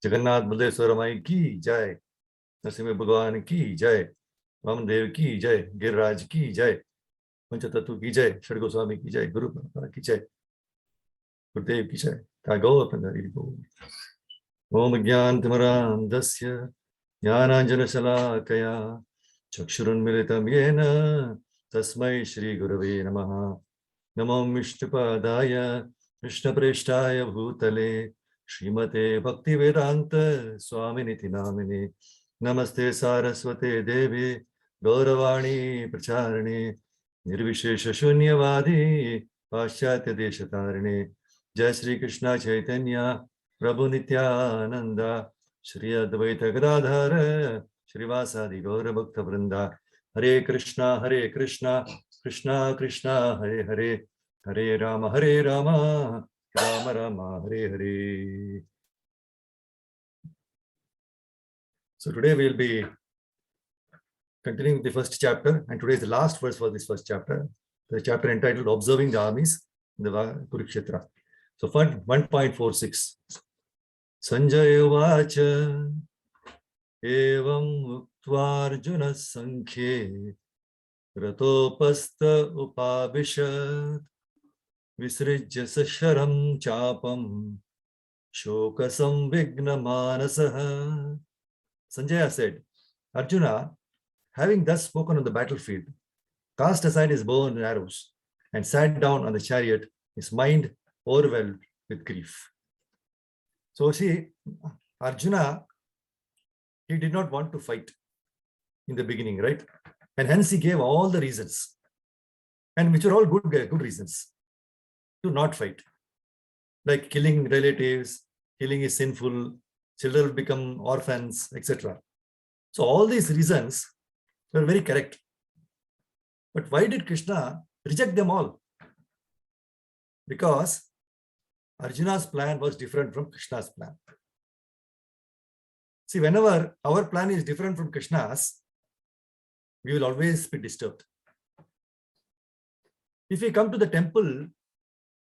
जगन्नाथ बलदेव रमाई की जय, नरसिंह भगवान की जय, वामदेव की जय, गिरिराज की जय, पंचतत्व की जय, षड गोस्वामी की जय, गुरु परंपरा की जय, गुरुदेव की जय। गौर पंजाबी ओम ज्ञानतिमिरान्धस्य ज्ञानाञ्जनशलाकया चक्षुरुन्मिलितं येन तस्मै श्रीगुरवे नमः। नमो विष्णुपादाय कृष्णप्रेष्ठाय भूतले श्रीमते भक्तिवेदान्त स्वामिनिति नामिने। नमस्ते सारस्वते देवे गौरवाणी प्रचारिणे निर्विशेषशून्यवादी पाश्चात्यदेशतारिणे। जय श्री कृष्ण चैतन्य प्रभु नित्यानंद श्री अद्वैत गदाधर श्रीवासादि गौर भक्त वृंदा। हरे कृष्णा कृष्णा कृष्णा हरे हरे, हरे Ram Ram Ram Hare Hare. So today we will be continuing the first chapter, and today is the last verse for this first chapter, the chapter entitled Observing the Armies in the Kurukshetra. So 1.46. Sañjaya uvāca evam uktvārjunaḥ saṅkhye rathopastha upāviśat visṛjya sa-śaraṁ cāpaṁ śoka-saṁvigna-mānasaḥ. Sañjaya said, Arjuna, having thus spoken on the battlefield, cast aside his bow and arrows and sat down on the chariot, his mind overwhelmed with grief. So see, Arjuna, he did not want to fight in the beginning, right? And hence he gave all the reasons, and which are all good reasons to not fight. Like killing relatives, killing is sinful, children will become orphans, etc. So all these reasons were very correct. But why did Krishna reject them all? Because Arjuna's plan was different from Krishna's plan. See, whenever our plan is different from Krishna's, we will always be disturbed. If we come to the temple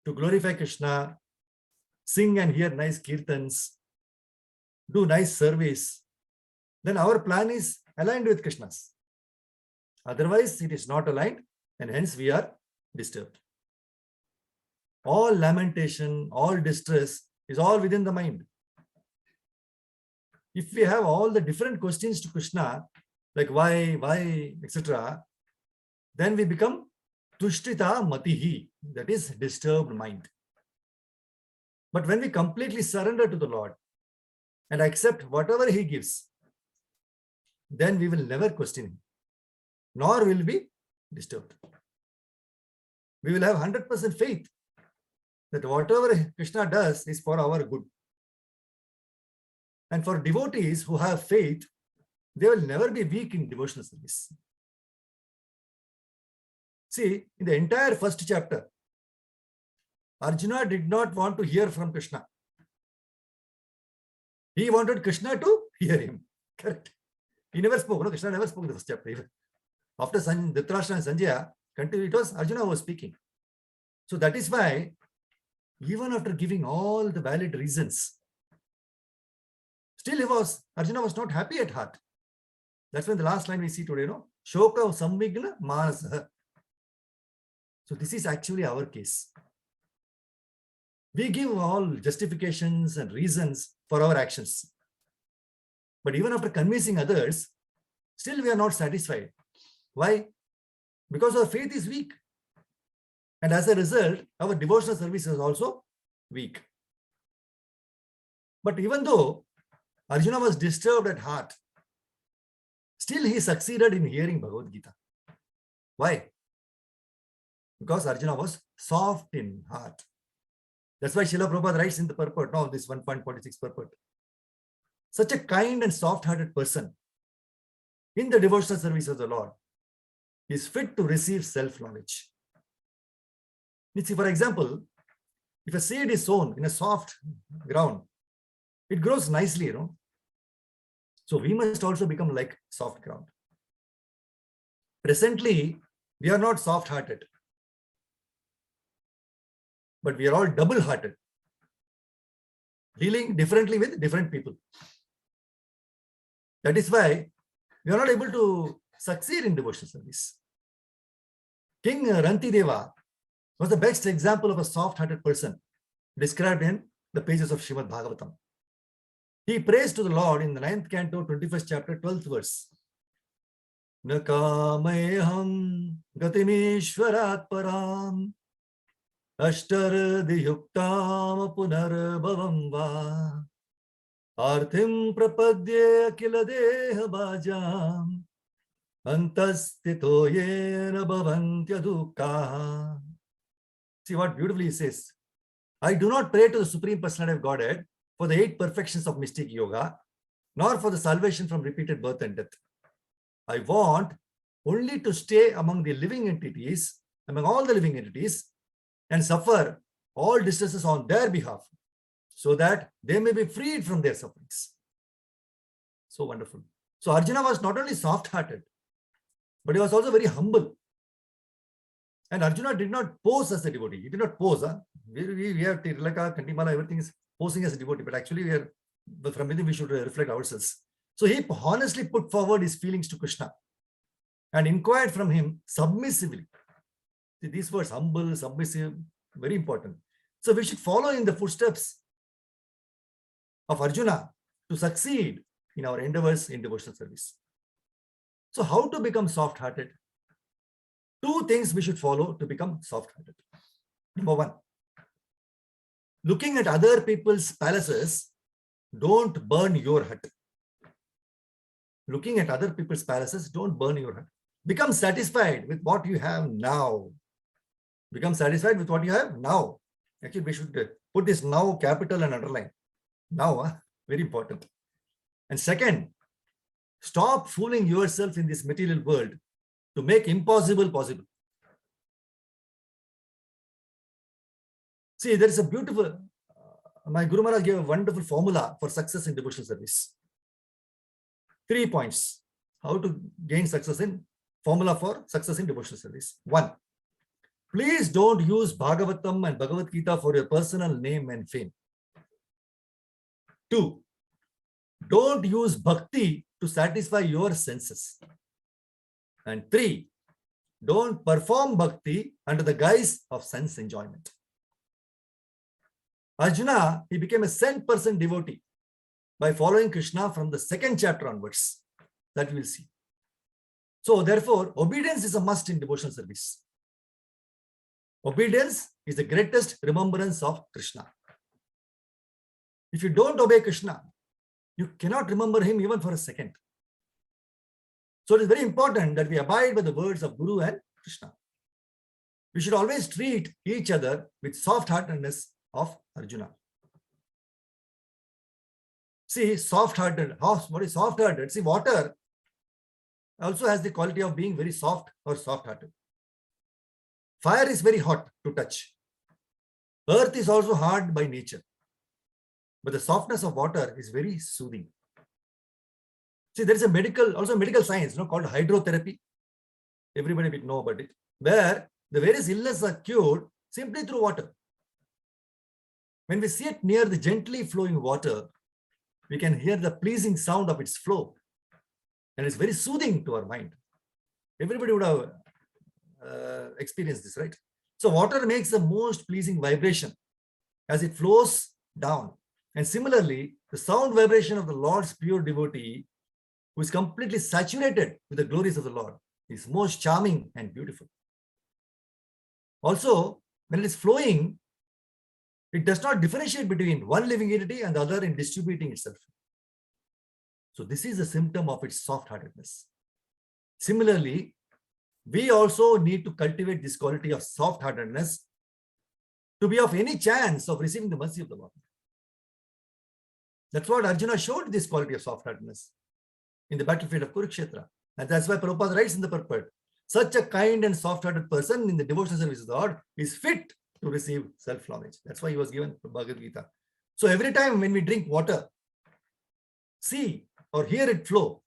to glorify Krishna, sing and hear nice kirtans, do nice service, then our plan is aligned with Krishna's. Otherwise, it is not aligned, and hence we are disturbed. All lamentation, all distress is all within the mind. If we have all the different questions to Krishna, like why, etc., then we become tushtita matihi, that is disturbed mind. But when we completely surrender to the Lord and accept whatever he gives, then we will never question him, nor will be disturbed. We will have 100% faith that whatever Krishna does is for our good. And for devotees who have faith, they will never be weak in devotional service. See, in the entire first chapter, Arjuna did not want to hear from Krishna. He wanted Krishna to hear him. Correct. He never spoke. No, Krishna never spoke in the first chapter. Even after Dhritarashtra and Sañjaya, it was Arjuna who was speaking. So that is why, even after giving all the valid reasons, still Arjuna was not happy at heart. That's when the last line we see today, śoka-saṁvigna-mānasaḥ. So this is actually our case. We give all justifications and reasons for our actions. But even after convincing others, still we are not satisfied. Why? Because our faith is weak. And as a result, our devotional service is also weak. But even though Arjuna was disturbed at heart, still he succeeded in hearing Bhagavad Gita. Why? Because Arjuna was soft in heart. That's why Srila Prabhupada writes in the Purport, now this 1.46 Purport. Such a kind and soft-hearted person in the devotional service of the Lord is fit to receive self-knowledge. See, for example, if a seed is sown in a soft ground, it grows nicely, So we must also become like soft ground. Presently, we are not soft-hearted, but we are all double-hearted. dealing differently with different people. That is why we are not able to succeed in devotional service. King Rantideva was the best example of a soft-hearted person described in the pages of Srimad Bhagavatam. He prays to the Lord in the 9th canto, 21st chapter, 12th verse. Na kameham gatimishvarat param ashtar diyuktam punarbhavam va arthim prapadye akila deha bhajam antastito yena bhavantya dukkha. See what beautifully he says. I do not pray to the Supreme Personality of Godhead for the 8 perfections of mystic yoga, nor for the salvation from repeated birth and death. I want only to stay among the living entities, among all the living entities, and suffer all distresses on their behalf, so that they may be freed from their sufferings. So wonderful. So Arjuna was not only soft-hearted, but he was also very humble. And Arjuna did not pose as a devotee. He did not pose. We have Tilaka, Kantimala, everything is posing as a devotee, but actually from within we should reflect ourselves. So he honestly put forward his feelings to Krishna and inquired from him submissively. See, these words, humble, submissive, very important. So we should follow in the footsteps of Arjuna to succeed in our endeavors in devotional service. So how to become soft-hearted? 2 things we should follow to become soft-hearted. Number 1, looking at other people's palaces, don't burn your hut. Looking at other people's palaces, don't burn your hut. Become satisfied with what you have now. Become satisfied with what you have now. Actually, we should put this now capital and underline. Now, very important. And second, stop fooling yourself in this material world to make impossible possible. See, there is a beautiful, my Guru Maharaj gave a wonderful formula for success in devotional service. 3 points. How to gain success in formula for success in devotional service. 1, please don't use Bhagavatam and Bhagavad Gita for your personal name and fame. 2, don't use bhakti to satisfy your senses. And 3, don't perform bhakti under the guise of sense enjoyment. Arjuna, he became a 100% devotee by following Krishna from the 2nd chapter onwards. That we will see. So therefore, obedience is a must in devotional service. Obedience is the greatest remembrance of Krishna. If you don't obey Krishna, you cannot remember him even for a second. So it is very important that we abide by the words of Guru and Krishna. We should always treat each other with soft-heartedness of Arjuna. See, soft-hearted. What is soft-hearted? See, water also has the quality of being very soft or soft-hearted. Fire is very hot to touch. Earth is also hard by nature. But the softness of water is very soothing. See, there is a medical science called hydrotherapy. Everybody will know about it. Where the various illnesses are cured simply through water. When we sit near the gently flowing water, we can hear the pleasing sound of its flow. And it's very soothing to our mind. Everybody would have experienced this, right? So water makes the most pleasing vibration as it flows down. And similarly, the sound vibration of the Lord's pure devotee, who is completely saturated with the glories of the Lord, is most charming and beautiful. Also, when it is flowing, it does not differentiate between one living entity and the other in distributing itself. So this is a symptom of its soft-heartedness. Similarly, we also need to cultivate this quality of soft-heartedness to be of any chance of receiving the mercy of the Lord. That's what Arjuna showed, this quality of soft-heartedness in the battlefield of Kurukshetra. And that's why Purport writes in the Purport, such a kind and soft-hearted person in the devotional service of the Lord is fit to receive self-knowledge. That's why he was given Bhagavad Gita. So every time when we drink water, see or hear it flow,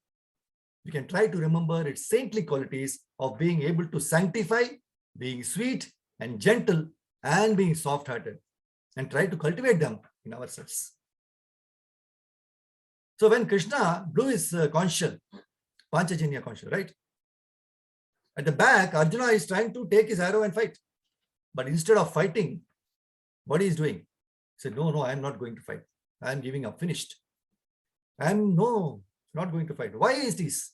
we can try to remember its saintly qualities of being able to sanctify, being sweet and gentle, and being soft-hearted, and try to cultivate them in ourselves. So when Krishna blew his conch shell, Panchajanya conch shell, right? At the back, Arjuna is trying to take his arrow and fight. But instead of fighting, what he is doing? He said, no, I am not going to fight. I am giving up, finished. I am not going to fight. Why is this?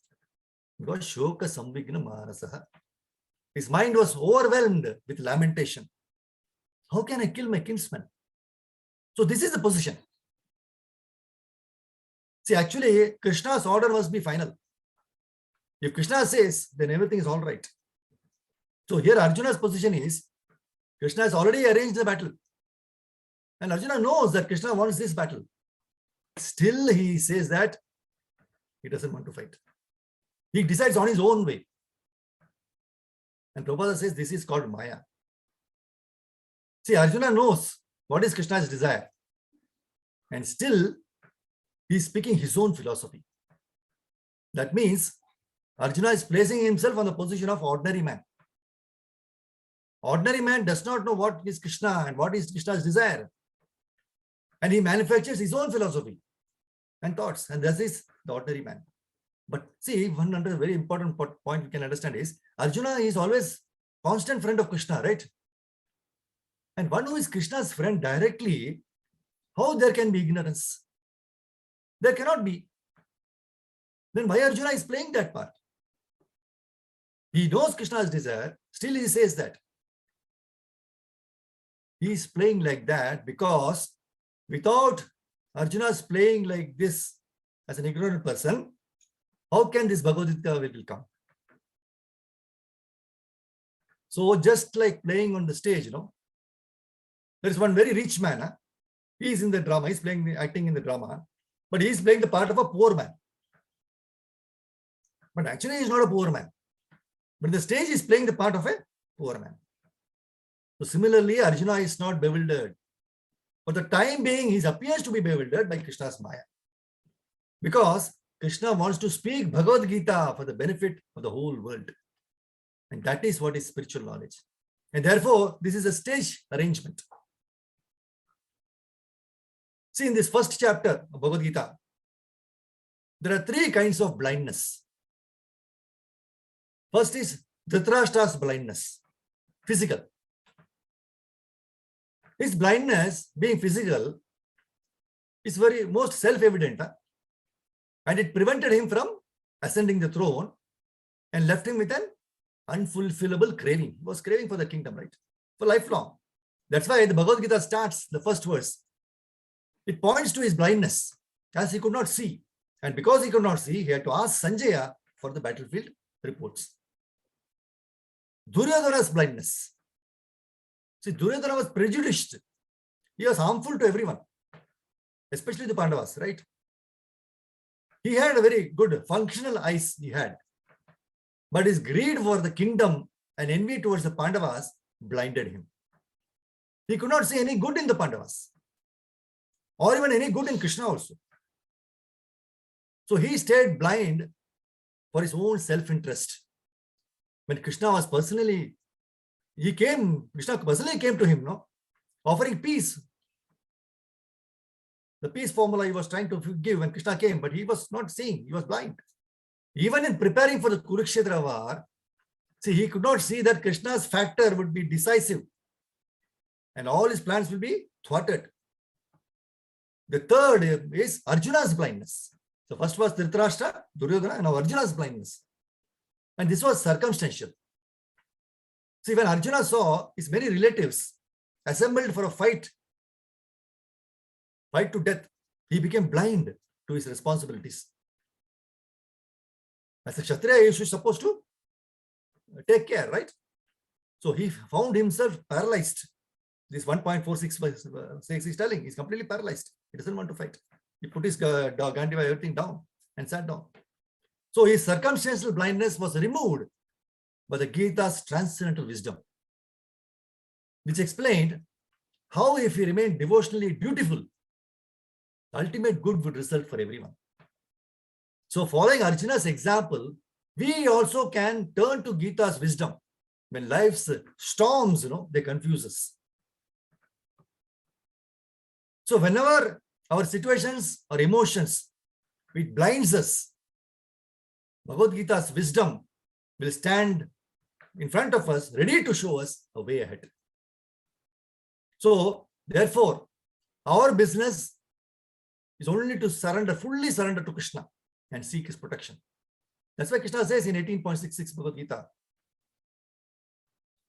Because śoka-saṁvigna-mānasaḥ. His mind was overwhelmed with lamentation. How can I kill my kinsman? So this is the position. See, actually, Krishna's order must be final. If Krishna says, then everything is all right. So here Arjuna's position is, Krishna has already arranged the battle. And Arjuna knows that Krishna wants this battle. Still, he says that he doesn't want to fight. He decides on his own way. And Prabhupada says this is called Maya. See, Arjuna knows what is Krishna's desire. And still, he is speaking his own philosophy. That means Arjuna is placing himself on the position of ordinary man. Ordinary man does not know what is Krishna and what is Krishna's desire. And he manufactures his own philosophy and thoughts. And this is the ordinary man. But see, one another very important point we can understand is, Arjuna is always constant friend of Krishna, right? And one who is Krishna's friend directly, how there can be ignorance? There cannot be. Then why Arjuna is playing that part? He knows Krishna's desire, still he says that. He is playing like that because without Arjuna's playing like this as an ignorant person, how can this Bhagavad Gita will come? So just like playing on the stage, there is one very rich man. He is in the drama, he is acting in the drama, but he is playing the part of a poor man. But actually he is not a poor man. But the stage is playing the part of a poor man. So similarly, Arjuna is not bewildered. For the time being, he appears to be bewildered by Krishna's Maya. Because Krishna wants to speak Bhagavad Gita for the benefit of the whole world. And that is what is spiritual knowledge. And therefore, this is a stage arrangement. See, in this first chapter of Bhagavad Gita, there are three kinds of blindness. First is Dhritarashtra's blindness, physical. His blindness, being physical, is most self-evident. And it prevented him from ascending the throne and left him with an unfulfillable craving. He was craving for the kingdom, right? For lifelong. That's why the Bhagavad Gita starts, the first verse. It points to his blindness, as he could not see. And because he could not see, he had to ask Sañjaya for the battlefield reports. Duryodhana's blindness. See, Duryodhana was prejudiced. He was harmful to everyone, especially the Pandavas, right? He had a very good functional eyes he had. But his greed for the kingdom and envy towards the Pandavas blinded him. He could not see any good in the Pandavas, or even any good in Krishna also. So he stayed blind for his own self-interest. When Krishna was personally, Krishna personally came to him, offering peace. The peace formula he was trying to give when Krishna came, but he was not seeing, he was blind. Even in preparing for the Kurukshetra war, see, he could not see that Krishna's factor would be decisive and all his plans will be thwarted. The third is Arjuna's blindness. So first was Dhritarashtra, Duryodhana, and now Arjuna's blindness. And this was circumstantial. See, when Arjuna saw his many relatives assembled for a fight to death, he became blind to his responsibilities. As a Kshatriya, he was supposed to take care, right? So he found himself paralyzed. This 1.46 is telling he's completely paralyzed. He doesn't want to fight. He put his Gandiva, everything down and sat down. So his circumstantial blindness was removed by the Gita's transcendental wisdom, which explained how if he remained devotionally dutiful, ultimate good would result for everyone. So following Arjuna's example, we also can turn to Gita's wisdom when life's storms, they confuse us. So whenever our situations or emotions It blinds us. Bhagavad Gita's wisdom will stand in front of us, ready to show us a way ahead. So, therefore, our business is only to surrender, fully surrender to Krishna and seek his protection. That's why Krishna says in 18.66 Bhagavad Gita,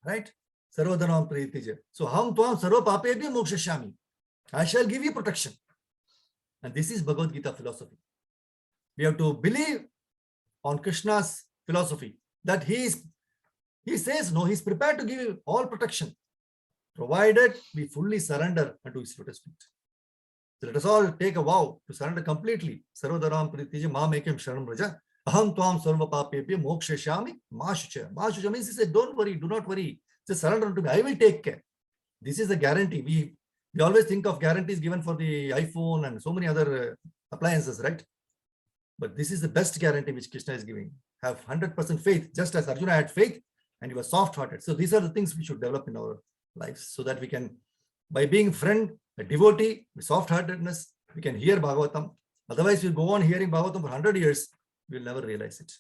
right? Sarvodhanam pritija. So, ham tvam sarva papebhyo mokshashyami. I shall give you protection. And this is Bhagavad Gita philosophy. We have to believe on Krishna's philosophy that he says, no, he's prepared to give all protection, provided we fully surrender unto his lotus feet. So let us all take a vow to surrender completely. Sarvodhanam pritija mam ekam sharanam vraja. Aham tvam sarva papebhyo mokshashyami ma shucha. Ma shucha means he said, don't worry, do not worry. Just surrender unto me. I will take care. This is the guarantee. We always think of guarantees given for the iPhone and so many other appliances, right? But this is the best guarantee which Krishna is giving. Have 100% faith, just as Arjuna had faith and he was soft-hearted. So these are the things we should develop in our lives so that we can, by being a friend, a devotee, with soft-heartedness, we can hear Bhagavatam. Otherwise, we'll go on hearing Bhagavatam for 100 years. We'll never realize it.